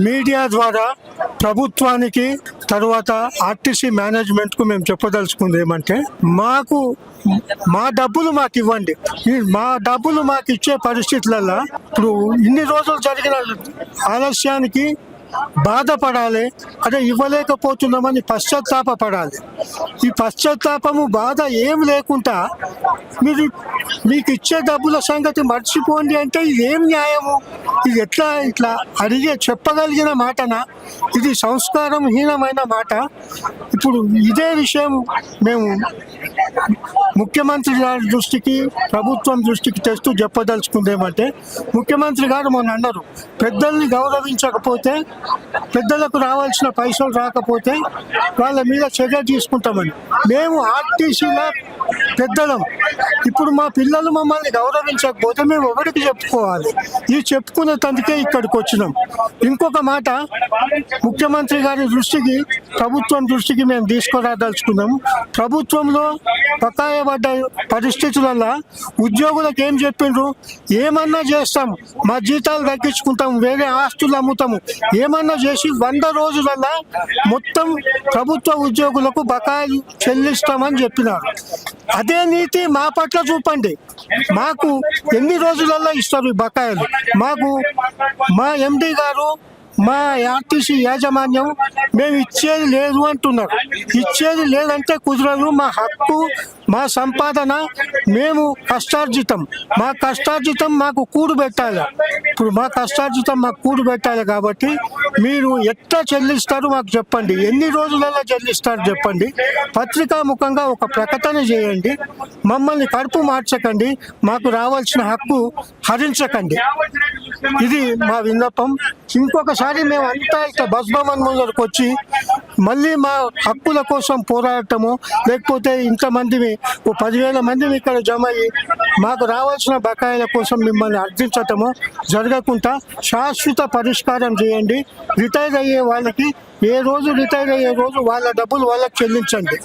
Media ద్వారా ప్రభుత్వానికి తర్వాత ఆర్టీసీ మేనేజ్మెంట్కు మేము చెప్పదలుచుకుంది ఏమంటే మా డబ్బులు మాకు ఇవ్వండి. మా డబ్బులు మాకు ఇచ్చే పరిస్థితులలో ఇప్పుడు ఇన్ని రోజులు జరిగిన ఆలస్యానికి బాధపడాలి, అదే ఇవ్వలేకపోతున్నామని పశ్చాత్తాపడాలి. ఈ పశ్చాత్తాపము బాధ ఏం లేకుండా మీకు ఇచ్చే డబ్బుల సంగతి మర్చిపోండి అంటే ఇది ఏం న్యాయము? ఇది ఇట్లా అడిగే చెప్పగలిగిన మాటనా? ఇది సంస్కారం హీనమైన మాట. ఇప్పుడు ఇదే విషయం మేము ముఖ్యమంత్రి గారి దృష్టికి, ప్రభుత్వం దృష్టికి తెస్తూ చెప్పదలుచుకుందేమంటే, ముఖ్యమంత్రి గారు మొన్న అన్నారు, పెద్దల్ని గౌరవించకపోతే, పెద్దలకు రావాల్సిన పైసలు రాకపోతే వాళ్ళ మీద చర్య తీసుకుంటామని. మేము ఆర్టీసీలో పెద్దలం. ఇప్పుడు మా పిల్లలు మమ్మల్ని గౌరవించకపోతే మేము ఎవరికి చెప్పుకోవాలి? ఇది చెప్పుకునే తందుకే ఇక్కడికి వచ్చినాం. ఇంకొక మాట ముఖ్యమంత్రి గారి దృష్టికి, ప్రభుత్వం దృష్టికి మేము తీసుకురాదలుచుకున్నాము. ప్రభుత్వంలో బకాయి పడ్డ పరిస్థితులలో ఉద్యోగులకు ఏం చెప్పిండ్రు? ఏమన్నా చేస్తాం, మా జీతాలు తగ్గించుకుంటాం, వేరే ఆస్తులు అమ్ముతాము, ఏమన్నా చేసి 100 రోజులలో మొత్తం ప్రభుత్వ ఉద్యోగులకు బకాయిలు చెల్లిస్తామని చెప్పినారు. అదే నీతి మా పట్ల చూపండి. మాకు ఎన్ని రోజులలో ఇస్తారు ఈ బకాయిలు? మా ఎండి గారు, మా ఆర్టీసీ యాజమాన్యం మేము ఇచ్చేది లేదు అంటున్నారు. ఇచ్చేది లేదంటే కుదరదు. మా హక్కు, మా సంపాదన, మేము కష్టార్జితం, మా కష్టార్జితం మాకు కూడు పెట్టాలి. ఇప్పుడు మా కష్టార్జితం మాకు కూడు పెట్టాలి కాబట్టి మీరు ఎట్లా చెల్లిస్తారు మాకు చెప్పండి. ఎన్ని రోజులలో చెల్లిస్తారు చెప్పండి. పత్రికాముఖంగా ఒక ప్రకటన చేయండి. మమ్మల్ని కడుపు మార్చకండి, మాకు రావాల్సిన హక్కు హరించకండి. ఇది మా విన్నపం. ఇంకొకసారి మేము అంతా ఇట్లా బస్ భవన్ ముందరకు వచ్చి మళ్ళీ మా హక్కుల కోసం పోరాటము, లేకపోతే ఇంతమంది 10,000 మందిని ఇక్కడ జమ అయ్యి మాకు రావాల్సిన బకాయిల కోసం మిమ్మల్ని అర్థించటము జరగకుండా శాశ్వత పరిష్కారం చేయండి. రిటైర్ అయ్యే వాళ్ళకి రిటైర్ అయ్యే రోజు వాళ్ళ డబ్బులు వాళ్ళకి చెల్లించండి.